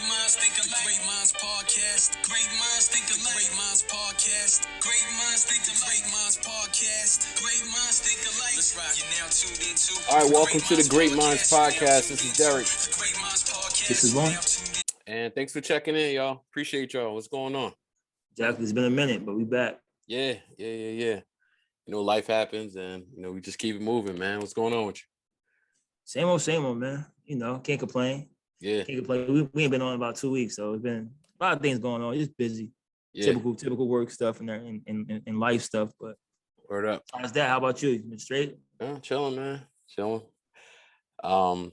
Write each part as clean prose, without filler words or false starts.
minds think alike. Great minds podcast. Great minds think alike. Great minds podcast. Great minds think alike. Great minds podcast. Great minds think alike. Let's rock. You're now tuned into. All right, welcome to the Great Minds podcast. This is Derrick. This is Lon. And thanks for checking in, y'all. Appreciate y'all. What's going on? Jack, it's been a minute, but we back. Yeah. You know, life happens, and we just keep it moving, man. What's going on with you? Same old, man. Can't complain. Yeah. Can't complain. We ain't been on about 2 weeks, so it's been a lot of things going on. Just busy. Yeah. Typical work stuff and life stuff. But word up. How's that? How about you? You been straight? Chilling, man. Chilling. So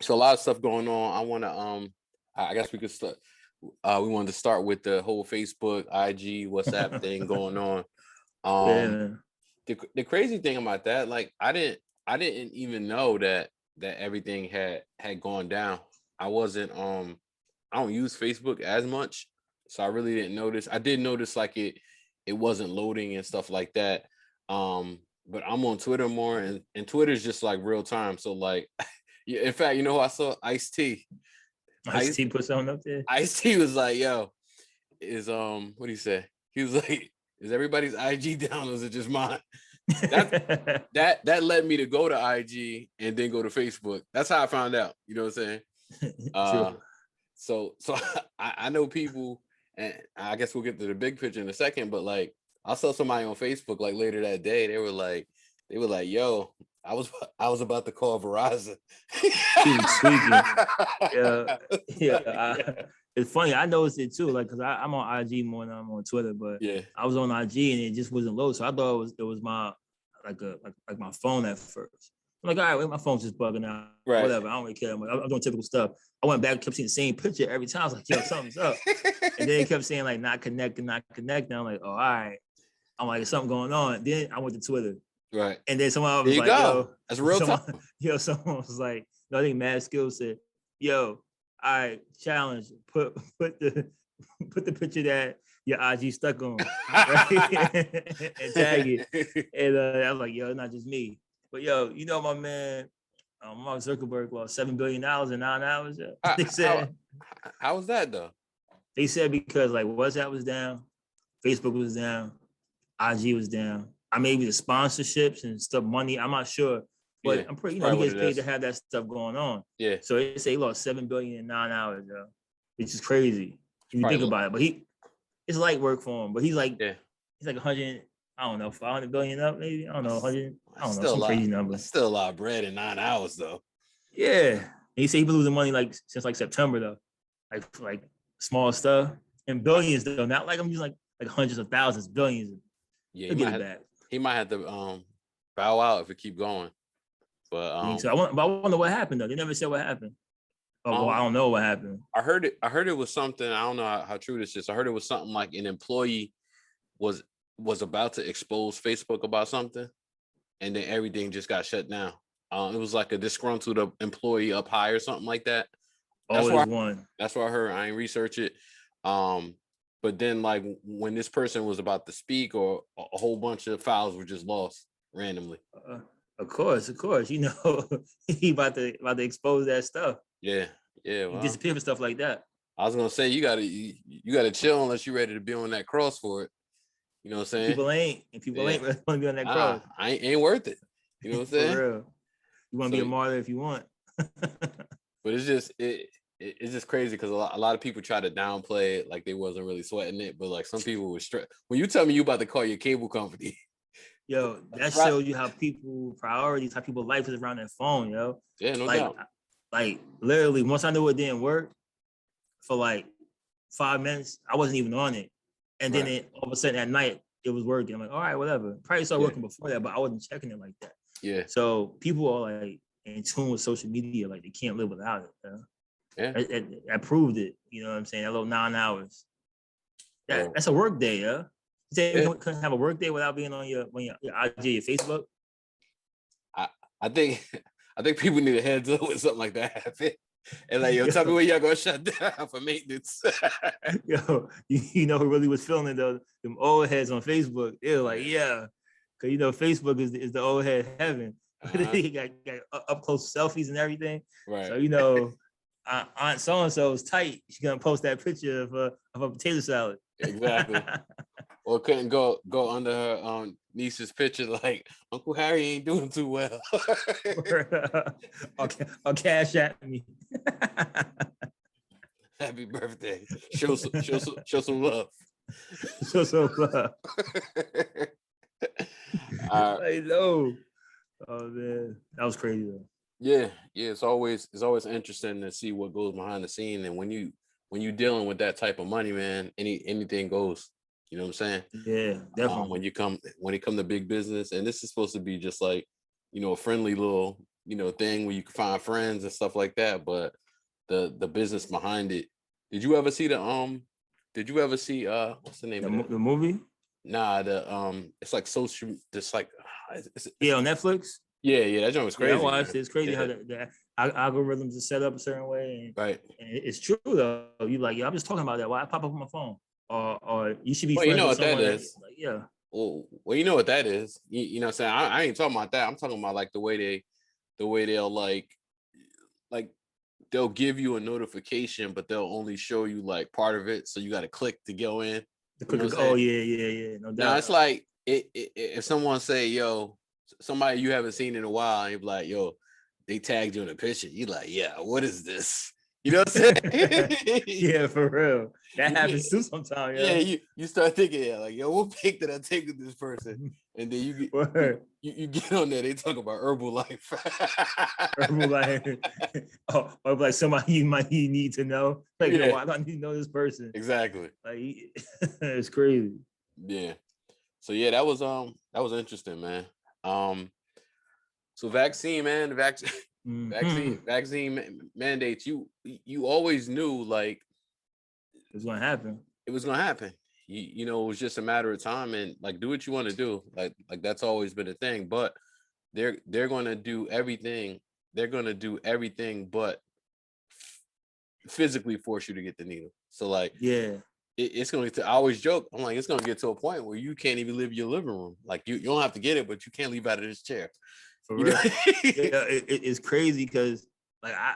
a lot of stuff going on. I wanna I guess we could start. We wanted to start with the whole Facebook, IG, WhatsApp thing going on. The crazy thing about that, like I didn't even know that everything had gone down. I wasn't I don't use Facebook as much, so I really didn't notice. I did notice like it wasn't loading and stuff like that. But I'm on Twitter more, and Twitter's just like real time. So like, in fact, you know who I saw? Ice-T. Ice-T put something up there. Ice-T was like, "Yo, is what do you say?" He was like, "Is everybody's IG down, or is it just mine?" That led me to go to IG and then go to Facebook. That's how I found out. You know what I'm saying? So I know people, and I guess we'll get to the big picture in a second. But like, I saw somebody on Facebook like later that day. They were like, "Yo, I was about to call Verizon." He was tweaking. Yeah. It's funny. I noticed it too. Like, cause I'm on IG more than I'm on Twitter. But yeah, I was on IG and it just wasn't low. So I thought it was my like my phone at first. I'm like, all right, my phone's just bugging out. Right. Whatever. I don't really care. I'm doing typical stuff. I went back and kept seeing the same picture every time. I was like, yo, something's up. And then it kept saying like not connecting. I'm like, oh, all right. I'm like, there's something going on. Then I went to Twitter. Right. And then someone was like, yo, that's real time. Someone was like, no, I think Mad Skills said, yo, all right, challenge, put the picture that your IG stuck on, right? And tag it. And I was like, yo, it's not just me. But yo, my man, Mark Zuckerberg lost $7 billion in 9 hours. They said, how was that though? They said because like WhatsApp was down, Facebook was down, IG was down. Maybe the sponsorships and stuff, money, I'm not sure. But I'm pretty, he gets paid to have that stuff going on. Yeah. So they say he lost $7 billion in 9 hours, which is crazy if you think about it. But it's light work for him. But he's like 100, I don't know, 500 billion up, maybe. I don't know, 100. I don't know, some crazy number. That's still a lot of bread in 9 hours, though. Yeah. And he said he's been losing money like since like September, though. Like small stuff and billions, though. Not like I'm using like hundreds of thousands, billions. Yeah, he might have to bow out if it keep going. But I wonder what happened though. They never said what happened. I don't know what happened. I heard it was something. I don't know how true this is. I heard it was something like an employee was about to expose Facebook about something, and then everything just got shut down. It was like a disgruntled employee up high or something like that. That's what I heard. I ain't research it. But then like when this person was about to speak, or a whole bunch of files were just lost randomly. Of course. He about to expose that stuff. Yeah. Well, he disappear for stuff like that. I was gonna say you gotta chill unless you're ready to be on that cross for it. You know what I'm saying? People ain't ready to be on that cross. Ain't worth it. You know what I'm saying? For real. You want to be a martyr if you want. But it's just crazy because a lot of people try to downplay it like they wasn't really sweating it, but like some people were stressed. When you tell me you about to call your cable company. Yo, that shows you how people priorities, how people life is around their phone, yo. Yeah, no doubt. Like literally, once I knew it didn't work for like 5 minutes, I wasn't even on it. And then all of a sudden at night, it was working. I'm like, all right, whatever. Probably started working before that, but I wasn't checking it like that. Yeah. So people are like in tune with social media, like they can't live without it. Yeah. I proved it. You know what I'm saying? That little 9 hours. That's a work day, yeah. You say you couldn't have a work day without being on your IG, your Facebook? I think people need a heads up with something like that happen. And like, yo, tell me when y'all gonna shut down for maintenance. Yo, you know who really was feeling it though? Them old heads on Facebook. They were like, yeah. Cause Facebook is the old head heaven. They got up close selfies and everything. Right. So Aunt so and so is tight. She's gonna post that picture of a potato salad. Exactly. Or couldn't go under her niece's picture like Uncle Harry ain't doing too well. or cash at me. Happy birthday. Show some love. Show some love. I know. Oh man, that was crazy though. Yeah. It's always interesting to see what goes behind the scene, and when you dealing with that type of money, man, anything goes. You know what I'm saying? Yeah, definitely. When it come to big business, and this is supposed to be just like, a friendly little, thing where you can find friends and stuff like that, but the business behind it. Did you ever see what's the name of it? The movie? Nah, it's like social, just like it's on Netflix. Yeah, that joint was crazy. Yeah, I watched it. It's crazy how the algorithms are set up a certain way. And, right. And it's true though. You like, I'm just talking about that. Why I pop up on my phone? Or you should be. Well, you know what that is. Yeah. Well, you know what that is. You know what I'm saying? I ain't talking about that. I'm talking about like the way they'll like they'll give you a notification, but they'll only show you like part of it. So you got to click to go in. Oh yeah. No doubt. Now it's like if someone say, yo, somebody you haven't seen in a while, and you're like, yo, they tagged you in a picture. You like, yeah, what is this? You know what I'm saying? Yeah, for real. That happens too sometimes. Yeah, you start thinking, like, yo, what pic did I take with this person? And then you get on there, they talk about Herbalife. Herbalife. Or like somebody you might need to know. Like, why do I need to know this person? Exactly. Like, it's crazy. Yeah. So yeah, that was interesting, man. So vaccine, man, vaccine mandates. You always knew like it was gonna happen. It was gonna happen. It was just a matter of time, and like do what you want to do. Like that's always been a thing. But they're gonna do everything. They're gonna do everything, but physically force you to get the needle. So like, yeah, it's going to. I always joke. I'm like, it's going to get to a point where you can't even leave your living room. Like you don't have to get it, but you can't leave out of this chair. For real. It's crazy because like I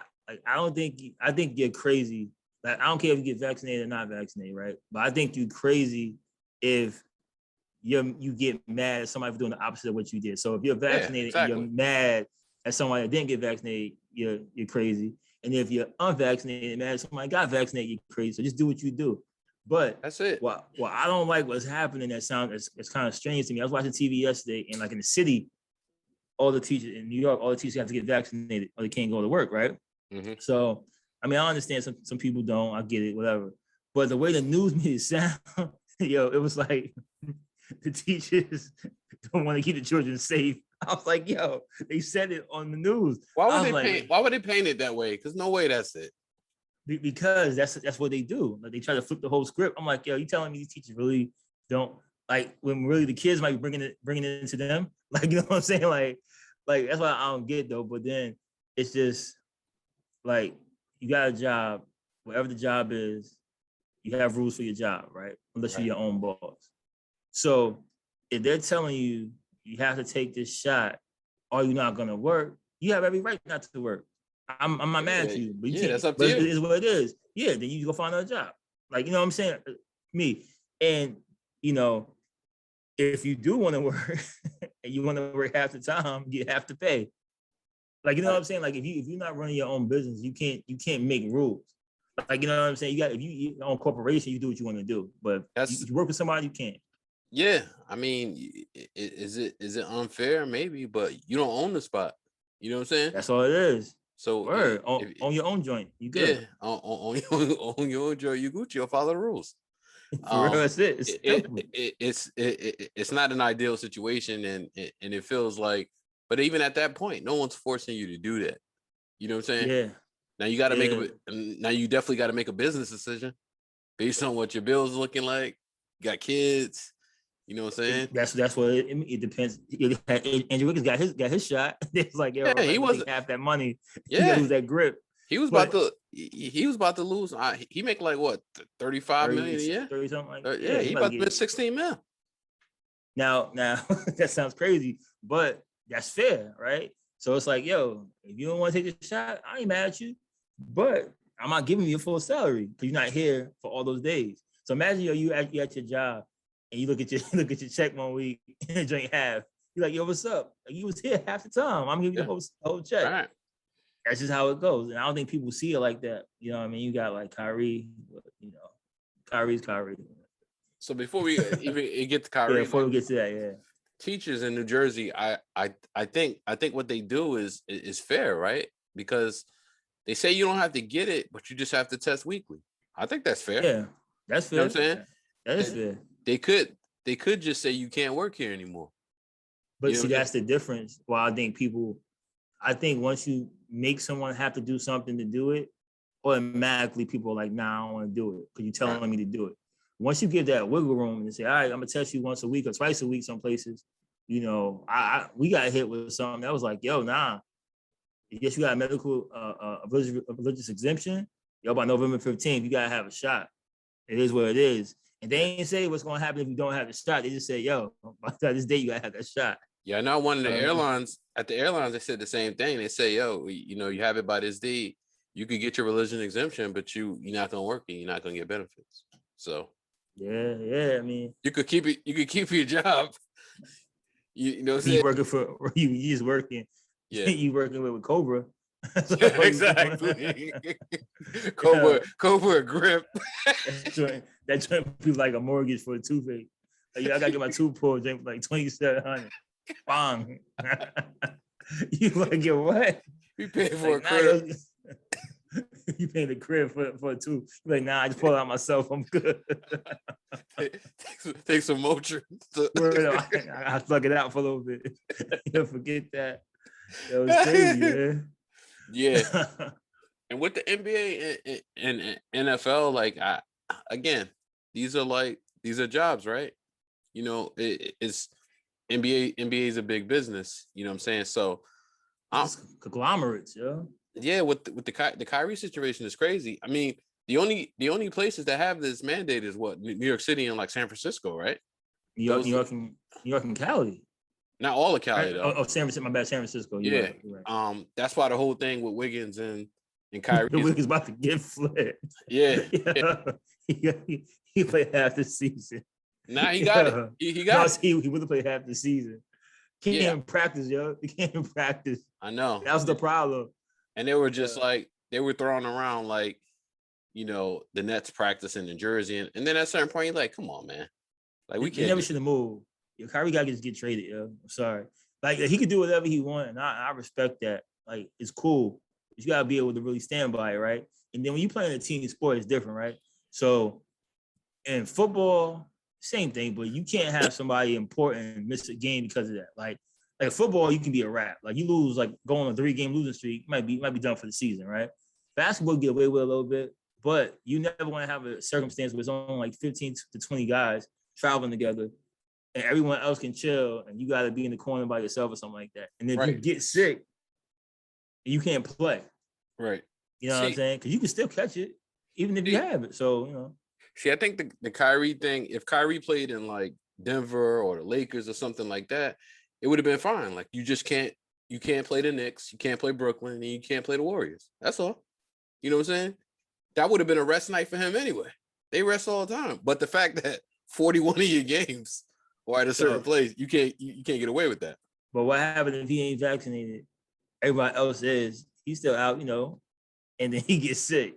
think you're crazy. Like I don't care if you get vaccinated or not vaccinated, right? But I think you're crazy if you get mad at somebody for doing the opposite of what you did. So if you're vaccinated and you're mad at somebody that didn't get vaccinated, you're crazy. And if you're unvaccinated and mad at somebody got vaccinated, you're crazy. So just do what you do. But that's it. Well, I don't like what's happening. That sounds it's kind of strange to me. I was watching TV yesterday, and like in the city, all the teachers in New York, all the teachers have to get vaccinated or they can't go to work, right? Mm-hmm. So, I mean, I understand some people don't. I get it, whatever. But the way the news made it sound, it was like the teachers don't want to keep the children safe. I was like, yo, they said it on the news. Why would they paint it that way? Because no way that's it. Because that's what they do. Like they try to flip the whole script. I'm like, yo, you telling me these teachers really don't like when really the kids might be bringing it into them? Like, you know what I'm saying? Like that's what I don't get though. But then it's just like you got a job, whatever the job is, you have rules for your job, right? Unless you're your own boss. So if they're telling you you have to take this shot or you're not gonna work, you have every right not to work. I'm not mad at you, but you can't. That's up to you. It is what it is. Yeah, then you go find another job. Like, you know what I'm saying? Me. And, if you do want to work and you want to work half the time, you have to pay. Like, you know what I'm saying? Like, if you're not running your own business, you can't make rules. Like, you know what I'm saying? If you own corporation, you do what you want to do. But you work with somebody, you can't. Yeah, I mean, is it unfair? Maybe, but you don't own the spot. You know what I'm saying? That's all it is. So on your own joint, you good. Yeah, on your own joint, you Gucci. You'll follow the rules. For real, that's it. It's not an ideal situation, and it feels like. But even at that point, no one's forcing you to do that. You know what I'm saying? Yeah. Now you got to now you definitely got to make a business decision based on what your bills are looking like. You got kids. You know what I'm saying? That's what it depends. Andrew Wiggins got his shot. It's like, yo, he wasn't half that money. Yeah, lose that grip. He was about to lose. He make like what 35 million a year. 30 something like that. Yeah, he about to miss 16 mil. Now that sounds crazy, but that's fair, right? So it's like, yo, if you don't want to take the shot, I ain't mad at you. But I'm not giving you a full salary because you're not here for all those days. So imagine you at your job and you look at your check one week and it drink half. You're like, yo, what's up? You was here half the time. I'm giving you the whole check. Right. That's just how it goes. And I don't think people see it like that. You know what I mean? You got like Kyrie, you know, Kyrie's Kyrie. So before we even get to Kyrie, yeah, before we get to that, yeah. Teachers in New Jersey, I think what they do is fair, right? Because they say you don't have to get it, but you just have to test weekly. I think that's fair. Yeah, that's fair. You know what I'm saying? That is fair. They could just say you can't work here anymore. But see, that's the difference. Well, I think once you make someone have to do something to do it, automatically people are like, nah, I don't want to do it because you're telling me to do it. Once you give that wiggle room and say, all right, I'm gonna test you once a week or twice a week, some places, you know, we got hit with something that was like, yo, nah. I guess you got a medical religious exemption. Yo, by November 15th, you gotta have a shot. It is what it is. And they ain't say what's gonna happen if you don't have the shot. They just say, yo, by this day, you gotta have that shot. Yeah, I know one of the airlines, they said the same thing. They say, yo, you know, you have it by this day, you could get your religion exemption, but you're not gonna work and you're not gonna get benefits. So yeah, I mean, you could keep your job. You know what I'm saying? You working for you just working. Yeah. You working with Cobra. So exactly. Cobra grip. That joint be like a mortgage for a toothache. Like, I gotta get my tooth pulled, drink like $2,700. Bang. You like get what? You paying for a crib. You paying the crib for a tooth. You're like, nah, I just pull it out myself. I'm good. Take some Motrin. I plug it out for a little bit. You forget that. That was crazy, man. Yeah. And with the NBA and NFL, like again, these are jobs, right? You know, it's NBA is a big business. You know what I'm saying? So conglomerates, yo. Yeah, with the Kyrie situation is crazy. I mean, the only places that have this mandate is what, New York City and like San Francisco, right? New York and Cali. Not all of Cali though. Oh, San Francisco. My bad, San Francisco. You're right. That's why the whole thing with Wiggins and Kyrie. Wiggins about to get flipped. Yeah. He played half the season. Nah, he got it. He got it. He would have played half the season. Can't even practice, yo. He can't even practice. I know. That was the problem. And they were just like, they were throwing around like, you know, the Nets practicing in Jersey. And then at a certain point, you're like, come on, man. Like, we can't. He never should have moved. Yo, Kyrie got to just get traded, yo. I'm sorry. Like, he could do whatever he wants, and I respect that. Like, it's cool. But you got to be able to really stand by it, right? And then when you play in a team sport, it's different, right? So in football, same thing, but you can't have somebody important miss a game because of that. Like football, you can be a wrap. Like, you lose, like going on a 3-game losing streak, might be done for the season, right? Basketball get away with a little bit, but you never want to have a circumstance where it's only like 15 to 20 guys traveling together, and everyone else can chill, and you got to be in the corner by yourself or something like that. And if you get sick, you can't play. Right. You know what I'm saying? Because you can still catch it, even if you have it. So, you know. See, I think the Kyrie thing, if Kyrie played in like Denver or the Lakers or something like that, it would have been fine. Like, you can't play the Knicks, you can't play Brooklyn, and you can't play the Warriors. That's all. You know what I'm saying? That would have been a rest night for him anyway. They rest all the time. But the fact that 41 of your games are at a certain place, you can't get away with that. But what happened if he ain't vaccinated? Everybody else is. He's still out, you know, and then he gets sick.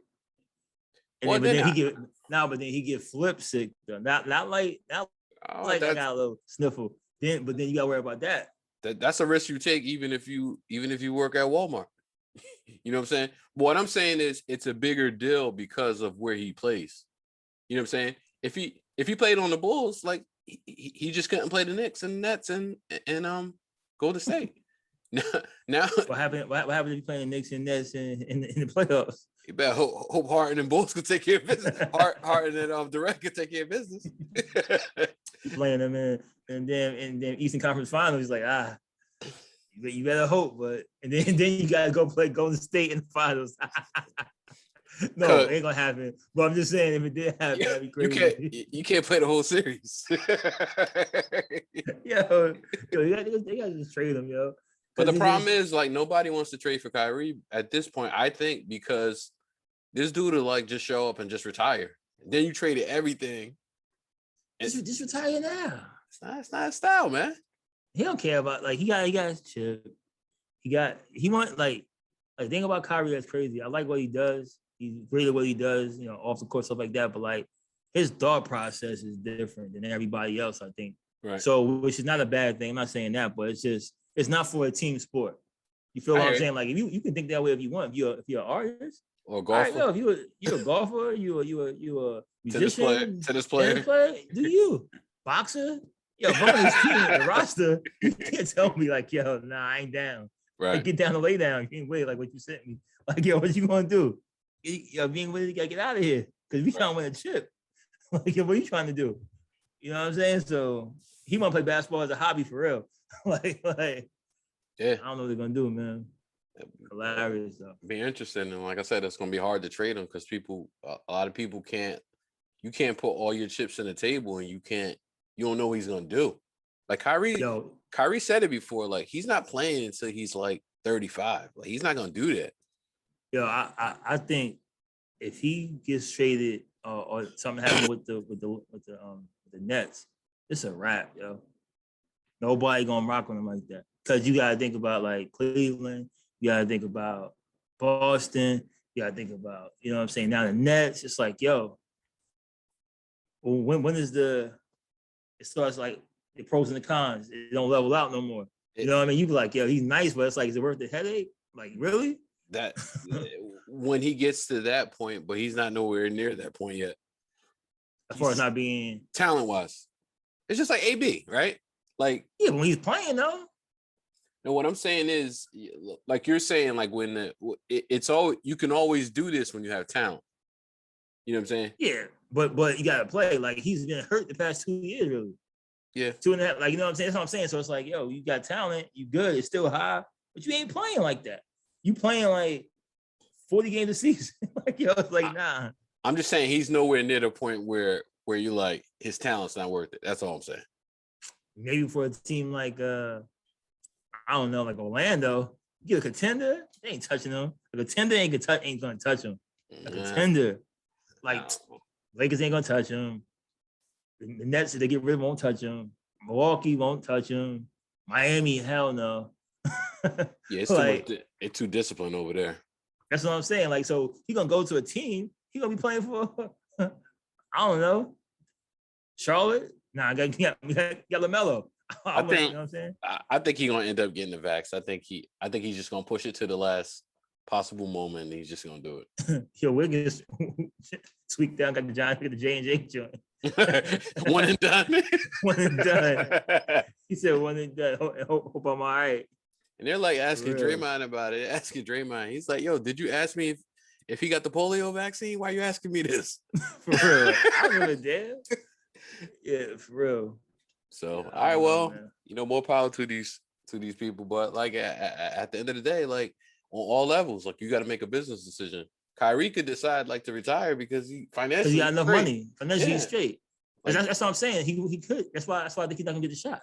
And then he get flip sick though. Not like I got a little sniffle. But then you gotta worry about that. That's a risk you take even if you work at Walmart. You know what I'm saying? But what I'm saying is it's a bigger deal because of where he plays. You know what I'm saying? If he played on the Bulls, like he just couldn't play the Knicks and Nets and Golden State. Now what happened if he playing Knicks and Nets in the playoffs? You better hope Harden and Bulls could take care of business. Harden and Derrick could take care of business. Playing them in, and then Eastern Conference Finals, he's like, you better hope, but and then you gotta go play Golden State in the finals. No, it ain't gonna happen. But I'm just saying, if it did happen, that'd be crazy. You can't play the whole series. yo, they gotta just trade him, yo. But the problem is, like, nobody wants to trade for Kyrie at this point, I think, because this dude to like just show up and just retire. Then you traded everything. Just retire now. It's not his style, man. He don't care about he got his chip. He want like thing about Kyrie that's crazy. I like what he does. He's great at what he does, off the court, stuff like that. But like his thought process is different than everybody else, I think. Right. So, which is not a bad thing. I'm not saying that, but it's not for a team sport. You feel what I'm saying? Like if you can think that way if you want. If you're an artist or golfer, right, no, if you're a golfer, you a musician, tennis player, do you boxer? Yo, if I'm on this team in the roster, you can't tell me like, yo, nah, I ain't down. Right. Like, get down to lay down. You can't wait like what you sent me. Like, yo, what you gonna do? Yo, being ready, you gotta get out of here because we trying to win a chip. Like, yo, what are you trying to do? You know what I'm saying? So he want to play basketball as a hobby for real. like, yeah. I don't know what they're gonna do, man. Hilarious though. Be interesting, and like I said, it's gonna be hard to trade him because a lot of people can't. You can't put all your chips in the table, and you don't know what he's gonna do. Like Kyrie said it before. Like he's not playing until he's like 35. Like he's not gonna do that. Yo, I think if he gets traded or something happens with the Nets, it's a wrap, yo. Nobody gonna rock on him like that. Cause you gotta think about like Cleveland, you gotta think about Boston, you gotta think about, you know what I'm saying? Now the Nets, it's like, yo, when is it starts like the pros and the cons, it don't level out no more. You know what I mean? You be like, yo, he's nice, but it's like, is it worth the headache? Like, really? That when he gets to that point, but he's not nowhere near that point yet. As far as not being talent-wise. It's just like AB, right? Like, yeah, when he's playing though. And what I'm saying is, like you're saying, like when it's all you can always do this when you have talent. You know what I'm saying? Yeah, but you gotta play. Like he's been hurt the past 2 years, really. Yeah, 2.5. Like you know what I'm saying? That's what I'm saying. So it's like, yo, you got talent, you good, it's still high, but you ain't playing like that. You playing like 40 games a season. Like yo, it's like nah. I'm just saying he's nowhere near the point where you like his talent's not worth it. That's all I'm saying. Maybe for a team like I don't know, like Orlando, you get a contender, they ain't touching him. A contender ain't gonna touch him. A contender, like Lakers ain't gonna touch him. The Nets, if they get rid of him, won't touch him. Milwaukee won't touch him. Miami, hell no. Yeah, it's like, it's too disciplined over there. That's what I'm saying. Like, so he gonna go to a team. He gonna be playing for, I don't know, Charlotte. Nah, I got LaMelo. I think, you know what I'm saying? I think he's gonna end up getting the vax. I think he's just gonna push it to the last possible moment, and he's just gonna do it. Yo, Wiggins tweaked down, got the Giants, get the J&J joint. One and done. One and done. He said one and done. Hope I'm all right. And they're like asking Draymond about it. Asking Draymond, he's like, "Yo, did you ask me if he got the polio vaccine? Why are you asking me this?" For real, I don't give a damn. Yeah, for real. So, all right, well, more power to these people. But like at the end of the day, like on all levels, like you got to make a business decision. Kyrie could decide like to retire because he financially got enough money, financially straight. Like, that's what I'm saying. He could. That's why I think he's not gonna get the shot.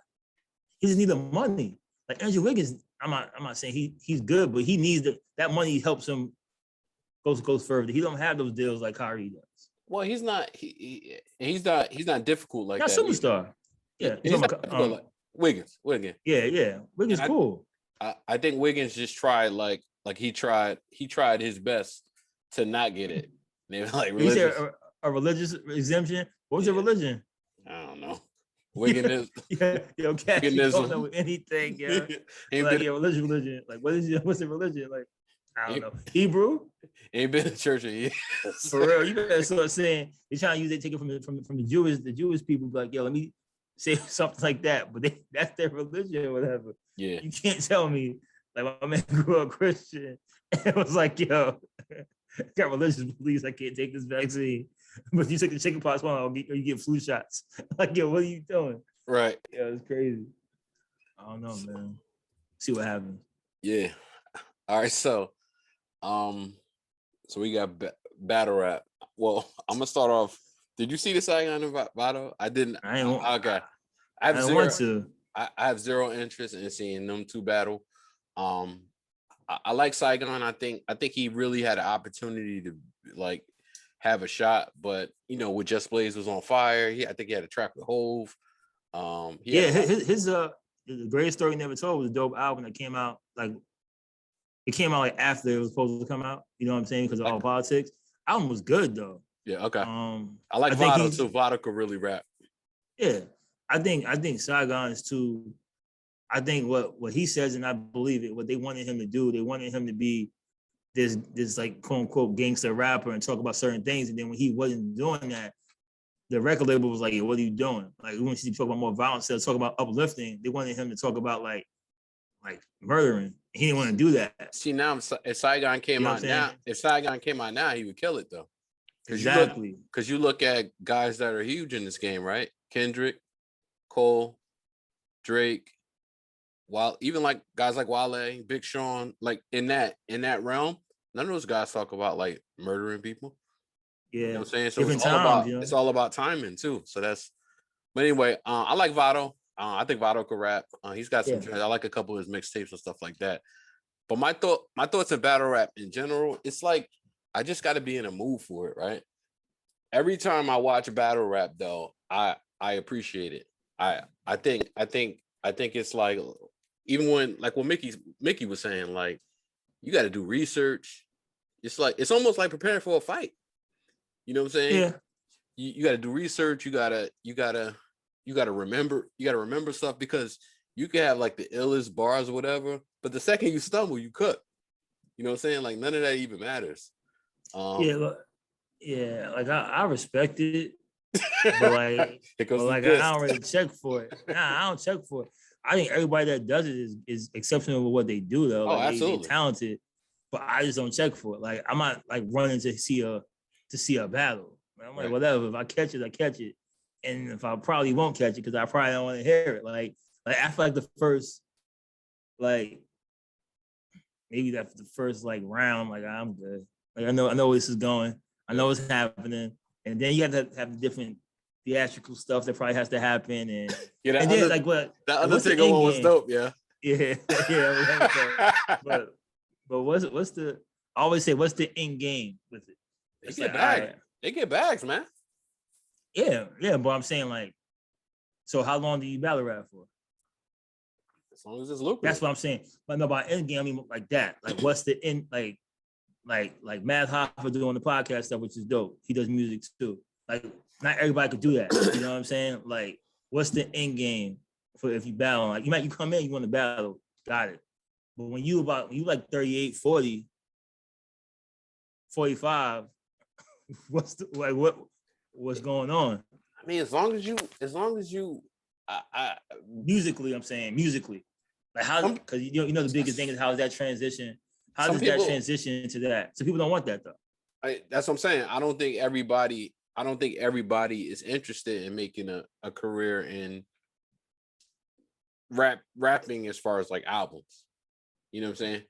He just needs the money. Like Andrew Wiggins, I'm not saying he's good, but he needs that money helps him goes further. He don't have those deals like Kyrie does. Well, he's not he's not difficult like not that. superstar. Yeah, he's not like Wiggins. Yeah. Wiggins cool. I think Wiggins just tried like he tried his best to not get it. They were like religious. You said a religious exemption. What was your religion? I don't know. Wigginism. Yo, Cash, you don't know anything, yeah. Like, religion. Like, what's the religion? Like, I don't know. Hebrew? Ain't been to church in years. For real, you better start saying they're trying to use it, take it from the Jewish people. Like, yo, let me say something like that. But that's their religion or whatever. Yeah. You can't tell me, like, my man grew up Christian and it was like, yo, got religious beliefs, I can't take this vaccine. But you take the chickenpox one, or you get flu shots. Like, yo, what are you doing? Right. Yeah, it's crazy. I don't know, man. See what happens. Yeah. All right, so we got battle rap. Well, I'm gonna start off. Did you see the Saigon battle? I didn't. I ain't. Okay. I want to. I have zero interest in seeing them two battle. I like Saigon. I think he really had an opportunity like have a shot. But with Just Blaze was on fire. I think he had a track with Hove. His the greatest story never told was a dope album that came out like after it was supposed to come out. You know what I'm saying? Because of all politics. Album was good though. Yeah. Okay. I like Vado too. Vado could really rap. Yeah, I think Saigon is too. I think what he says, and I believe it. What they wanted him to do, they wanted him to be this like quote unquote gangster rapper and talk about certain things. And then when he wasn't doing that, the record label was like, "What are you doing? Like, we want you to talk about more violence, instead of talk about uplifting." They wanted him to talk about like murdering. He didn't want to do that. See, now if Saigon came out now, he would kill it though. Exactly. Because you look at guys that are huge in this game, right? Kendrick, Cole, Drake, even like guys like Wale, Big Sean, like in that realm, none of those guys talk about like murdering people. Yeah, you know what I'm saying? So it's all about timing too. So but anyway, I like Vado. I think Vado could rap. He's got some. I like a couple of his mixtapes and stuff like that. But my thoughts on battle rap in general, it's like I just got to be in a mood for it, right? Every time I watch battle rap, though, I appreciate it. I think it's like, even when like what Mickey was saying, like you got to do research. It's like it's almost like preparing for a fight. You know what I'm saying? Yeah. You got to do research. You gotta remember stuff, because you can have like the illest bars or whatever, but the second you stumble, you cook. You know what I'm saying? Like none of that even matters. Like I respect it, but like, I don't really check for it. Nah, I don't check for it. I think everybody that does it is exceptional with what they do though. Oh, like, absolutely. They're talented, but I just don't check for it. Like I'm not like running to see a battle. I'm like, whatever. If I catch it, I catch it. And if I probably won't catch it because I probably don't want to hear it. Like I feel like the first, like maybe that's the first like round, like I'm good. Like I know where this is going. I know what's happening. And then you got to have the different theatrical stuff that probably has to happen. And then like what that Undertaker one was dope, yeah. Yeah. But what's the I always say what's the end game with it? They get bags. They get bags, man. Yeah, but I'm saying like, so how long do you battle rap for? As long as it's lucrative. That's what I'm saying. But no, by end game, I mean like that. Like what's the end, like Matt Hoffa doing the podcast stuff, which is dope. He does music too. Like not everybody could do that. You know what I'm saying? Like what's the end game for if you battle? Like you come in, you want to battle, got it. But when you like 38, 40, 45, what's going on? I mean, as long as you musically, I'm saying musically, like how, because you know the biggest thing is how is that transition? How does that transition into that? So people don't want that though. That's what I'm saying. I don't think everybody is interested in making a career in rapping as far as like albums. You know what I'm saying?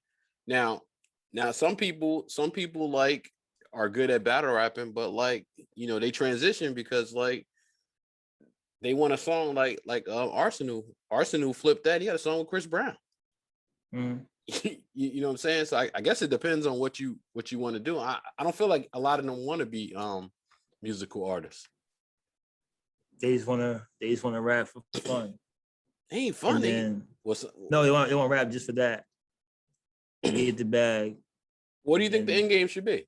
Now some people like are good at battle rapping, but like, they transition because like they want a song like Arsenal. Arsenal flipped that. He had a song with Chris Brown. Mm-hmm. You know what I'm saying? So I guess it depends on what you want to do. I don't feel like a lot of them want to be musical artists. They just want to rap for fun. It ain't fun. No, they want rap just for that. Get the bag. What do you think the end game should be?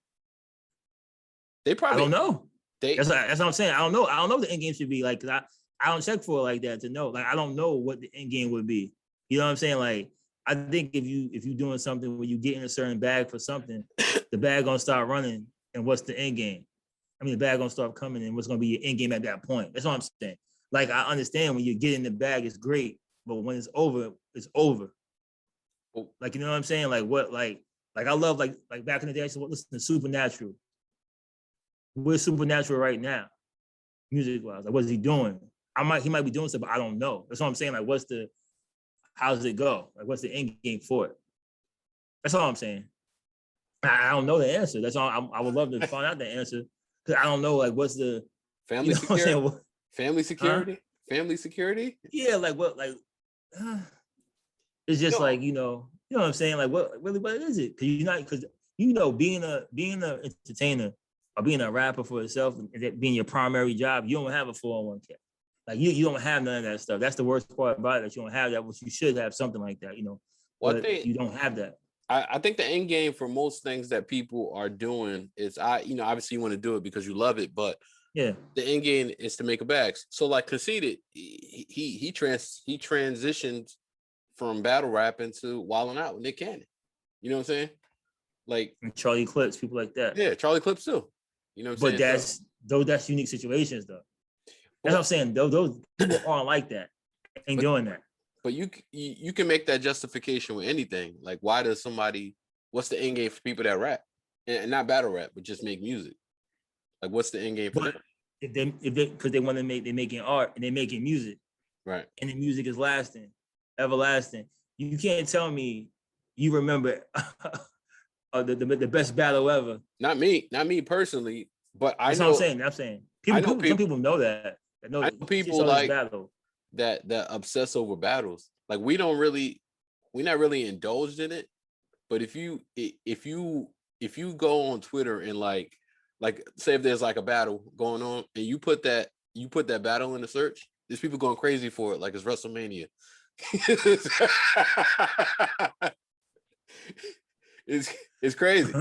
They probably I don't know. That's what I'm saying. I don't know. I don't know what the end game should be like, because I don't check for it like that to know. Like I don't know what the end game would be. You know what I'm saying? Like I think if you doing something where you get in a certain bag for something, the bag gonna start running. And what's the end game? I mean, the bag gonna start coming, and what's gonna be your end game at that point? That's what I'm saying. Like I understand when you get in the bag, it's great, but when it's over, it's over. Like, you know what I'm saying? Like what? Like I love like back in the day, I used to listen to Supernatural. We're Supernatural right now, music-wise. Like, what is he doing? He might be doing stuff, but I don't know. That's what I'm saying. Like, how does it go? Like, what's the end game for it? That's all I'm saying. I don't know the answer. That's all. I would love to find out the answer, because I don't know. Like, what's the family security? Family security? Family security? Yeah, like what? Like, it's just like, you know what I'm saying? Like, what is it? Because being a entertainer or being a rapper for yourself and that being your primary job, you don't have a 401k. Like you don't have none of that stuff. That's the worst part about it, that you don't have that, which you should have something like that, Well, but you don't have that. I think the end game for most things that people are doing is obviously you want to do it because you love it, but yeah, the end game is to make a bag. So like Conceited, he transitioned from battle rap into wilding out with Nick Cannon. You know what I'm saying? Like and Charlie Clips, people like that. Yeah, Charlie Clips too. You know what I'm saying? That's unique situations though. That's what I'm saying. Those people aren't like that. Ain't doing that. But you can make that justification with anything. Like, why does somebody? What's the end game for people that rap and not battle rap, but just make music? Like, what's the end game for them? If they because they want to they're making art and they're making music, right? And the music is lasting, everlasting. You can't tell me you remember the best battle ever. Not me personally, but That's what I'm saying. Some people know that. I know people like that obsess over battles. Like we're not really indulged in it. But if you go on Twitter and like say if there's like a battle going on and you put that battle in the search, there's people going crazy for it like it's WrestleMania. It's crazy.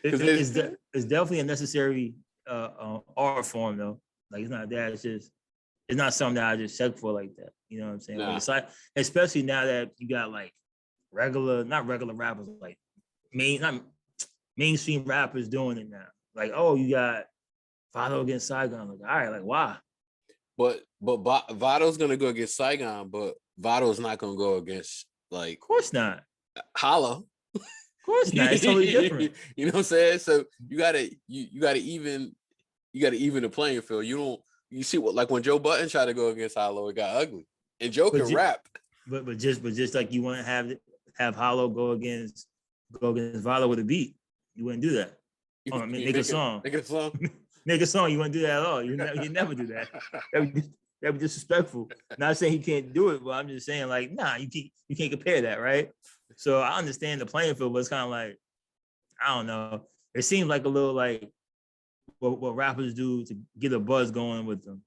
It's definitely a necessary art form though. Like it's not that. It's not something that I just check for like that. You know what I'm saying? Nah. It's like, especially now that you got like not regular rappers, like mainstream rappers doing it now. Like, oh, you got Vado against Saigon. Like, all right, like why? But Vado's gonna go against Saigon, but Vado's not gonna go against like. Of course not. Holla. Of course not. It's totally different. You know what I'm saying? So you gotta even the playing field. You see what, like when Joe Budden tried to go against Hollow, it got ugly. And Joe can rap. But just like you want to have Hollow go against Valo with a beat, you wouldn't do that. Make a song. Make a song. Make a song. You wouldn't do that at all. You never do that. That would be disrespectful. Not saying he can't do it, but I'm just saying like, nah, you can't compare that, right? So I understand the playing field, but it's kind of like, I don't know. It seems like a little like what rappers do to get a buzz going with them.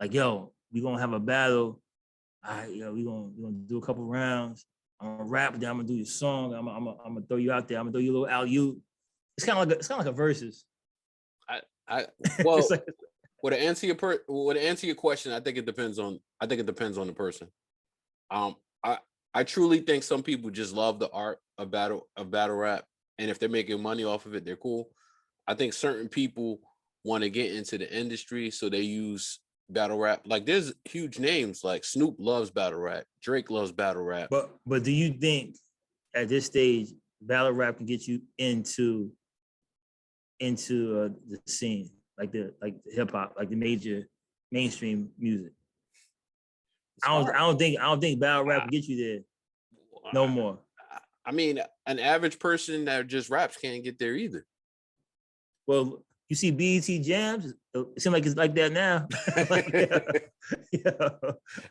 Like, yo, we gonna have a battle. All right, yo, we gonna do a couple rounds. I'm gonna rap, then I'm gonna do your song. I'm gonna throw you out there. I'm gonna throw you a little alley-oop. It's kind of like a versus. Well, to answer your question, I think it depends on the person. I truly think some people just love the art of battle rap, and if they're making money off of it, they're cool. I think certain people want to get into the industry, so they use battle rap. Like there's huge names like Snoop loves battle rap, Drake loves battle rap. But do you think at this stage battle rap can get you into the scene, like the hip hop, like the major mainstream music? I don't think battle rap can get you there no more. I mean, an average person that just raps can't get there either. Well, you see BET Jams, it seems like it's like that now.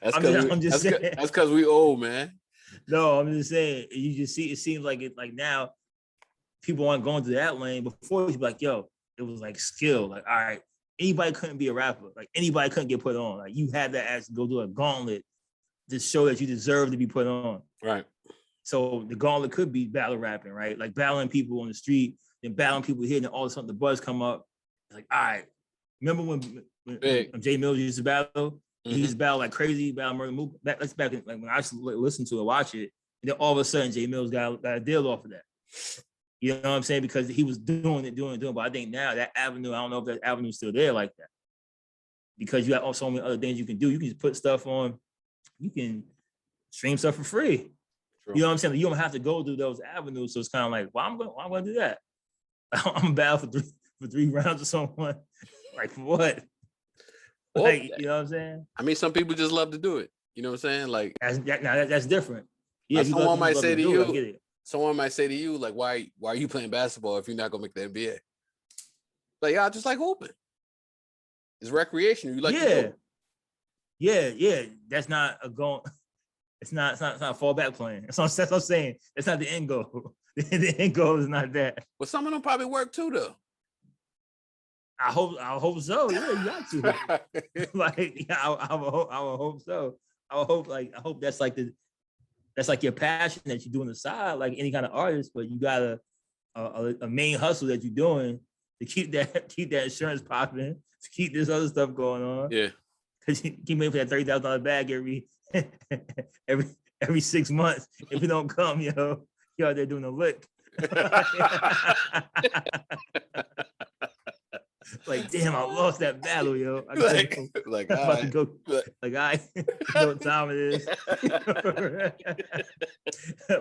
That's because we old, man. No, I'm just saying, you just see, it seems like it, like now people aren't going to that lane. Before it was like, yo, it was like skill. Like, all right, anybody couldn't be a rapper. Like anybody couldn't get put on. Like you had to actually go do a gauntlet to show that you deserve to be put on. Right. So the gauntlet could be battle rapping, right? Like battling people on the street, then battling people here, and then all of a sudden the buzz come up. It's like, all right, remember when Jay Mills used to battle? Mm-hmm. He used to battle like crazy, battle Murder Mook. That's back in, like when I used to listen to it, watch it, and then all of a sudden Jay Mills got a deal off of that. You know what I'm saying? Because he was doing it. But I think now that avenue, I don't know if that avenue is still there like that. Because you have so many other things you can do. You can just put stuff on. You can stream stuff for free. True. You know what I'm saying? You don't have to go through those avenues. So it's kind of like, well, I'm going to do that. I'm battle for three rounds or someone. Like for what? Well, like, you know what I'm saying? I mean, some people just love to do it. You know what I'm saying? Like that's different. Yeah, someone might say to you, like, why are you playing basketball if you're not gonna make the NBA? Like, yeah, I just like hooping. It's recreation. You like to hoop. Yeah. That's not a goal. It's not a fallback plan. That's what I'm saying. It's not the end goal. The end goal is not that. But some of them probably work too, though. I hope so. Yeah, you got to. Like, yeah, I would hope so. I hope that's like your passion that you do on the side, like any kind of artist. But you got a main hustle that you're doing to keep that insurance popping, to keep this other stuff going on. Yeah. Because you keep waiting for that $30,000 bag every 6 months. If it don't come, you're out there doing a lick. Like, damn, I lost that battle, yo. I know what time it is.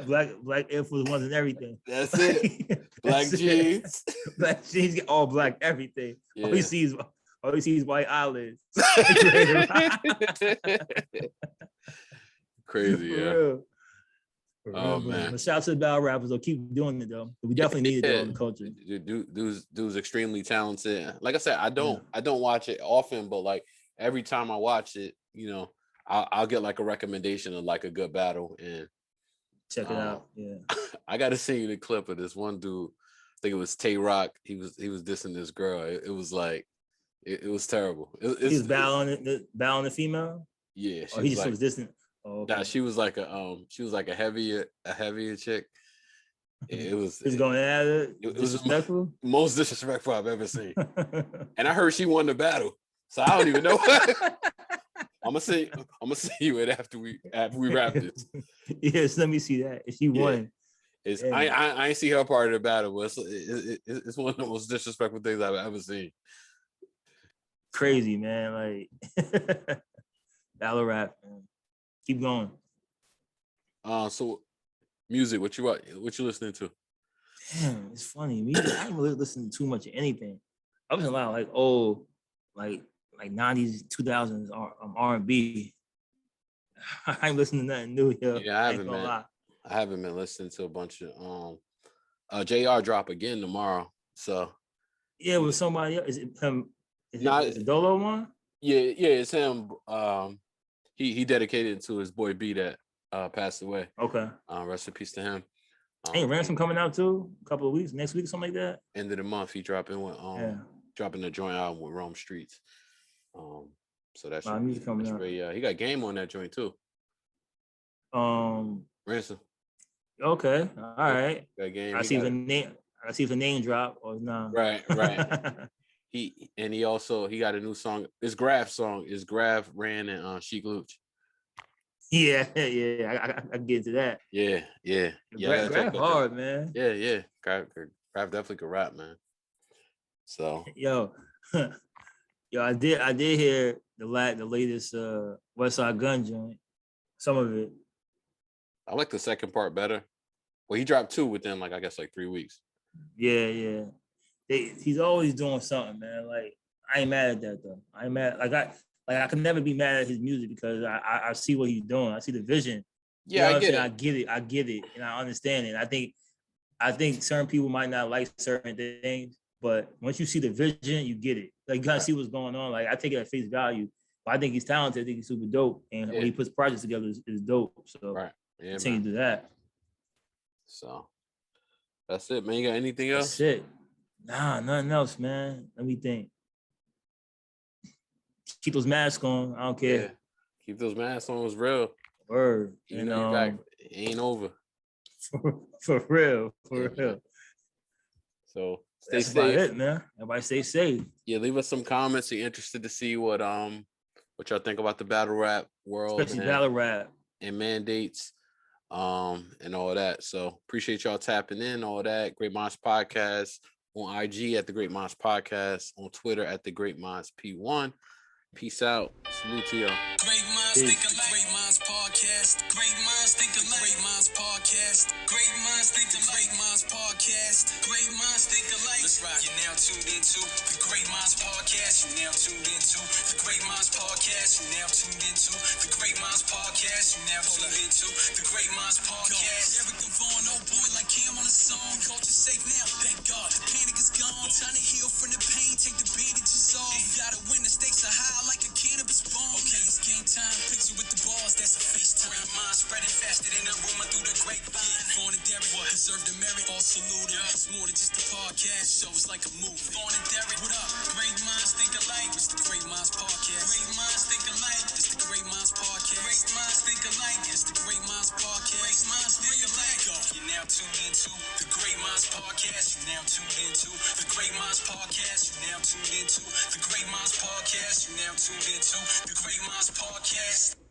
Black Air Force Ones and everything. That's it. Black jeans. Black jeans, all black everything. Yeah. All you see is white eyelids. Crazy, yeah. For Oh real, man! But shout out to the battle rappers. They'll keep doing it though. We definitely need it though in the culture. Dude's extremely talented. Like I said, I don't watch it often, but like every time I watch it, I'll get like a recommendation of like a good battle and check it out. Yeah, I got to send you the clip of this one dude. I think it was Tay Rock. He was dissing this girl. It was like it was terrible. He was battling the female. Yeah, he just was dissing. Oh, okay. Nah, she was like a heavier chick. It was. He's going at it. It was disrespectful. Most disrespectful I've ever seen. And I heard she won the battle, so I don't even know. I'm gonna see you it after we wrap this. Yes, let me see that. If she won, I ain't see her part of the battle, but it's one of the most disrespectful things I've ever seen. Crazy, man. Like battle rap, man. Keep going. So music, what you listening to? Damn, it's funny. Music, I ain't really listening to too much of anything. I was a lot like old, like 90s, 2000s R&B. I ain't listening to nothing new here. Yeah, I haven't been listening to a bunch of JR drop again tomorrow. So yeah, with somebody else. Is it him? Is it Dolo one? Yeah, it's him. He dedicated it to his boy B that passed away. Okay. Rest in peace to him. Ain't Ransom coming out too? A couple of weeks, next week, something like that. End of the month, he dropping a joint album with Rome Streets. So that's music coming out. He got Game on that joint too. Ransom. Okay, all right. Got Game. I see if the name drop or not. Right. He got a new song. His Graph song is Graph, Ran, and Sheik Luch. Yeah, I get into that. Yeah. Graph hard, man. Yeah. Graph definitely could rap, man. So yo, I did hear the latest Westside Gun joint. Some of it. I like the second part better. Well, he dropped 2 within like 3 weeks. Yeah. He's always doing something, man. Like I ain't mad at that though. I ain't mad. I can never be mad at his music because I see what he's doing. I see the vision. Yeah, I get it. I get it, and I understand it. I think certain people might not like certain things, but once you see the vision, you get it. Like you gotta see what's going on. Like I take it at face value. But I think he's talented. I think he's super dope, and when he puts projects together, is dope. So continue to do that. So that's it, man. You got anything else? That's it. Nah, nothing else, man. Let me think. Keep those masks on. I don't care. Yeah. Keep those masks on. It's real. Word. You know, it ain't over. For real. So stay That's safe. About it, man. Everybody stay safe. Yeah, leave us some comments. You're interested to see what y'all think about the battle rap world, especially battle rap and mandates, and all that. So appreciate y'all tapping in. All that. Great Minds Podcast on IG at the Great Minds Podcast, on Twitter at the Great Minds P1. Peace out. Salute to y'all. Great Minds Think Alike. Great Minds Podcast. Great Minds Think Alike. Great Minds Podcast. Great Minds Think Alike. Great Minds Podcast. Great Minds Think Alike. Let's rock. You're now tuned into the Great Minds Podcast. You're now tuned into the Great Minds Podcast. You're now tuned into the Great Minds Podcast. You're now tuned into the Great Minds Podcast. Derrick the Vaughn, oh boy, like Cam on a song. Culture safe now, thank God. The panic is gone. Time to heal from the pain. Take the bandages off. You gotta win. The stakes are high like a cannabis bomb. Okay, it's game time. Picture with the balls. That's a FaceTime. Great minds spreading faster than a rumor through the grapevine. Vaughn and Derrick deserve the merit. So it's like a movie. Vaughn and Derrick, what up? Great minds think alike. It's the Great Minds Podcast. Great minds think alike. It's the Great Minds Podcast. Great minds think alike. It's the Great Minds Podcast. Great minds think alike. You're now tuned into the Great Minds Podcast. You're now tuned into the Great Minds Podcast. You're now tuned into the Great Minds Podcast. You're now tuned into the Great Minds Podcast.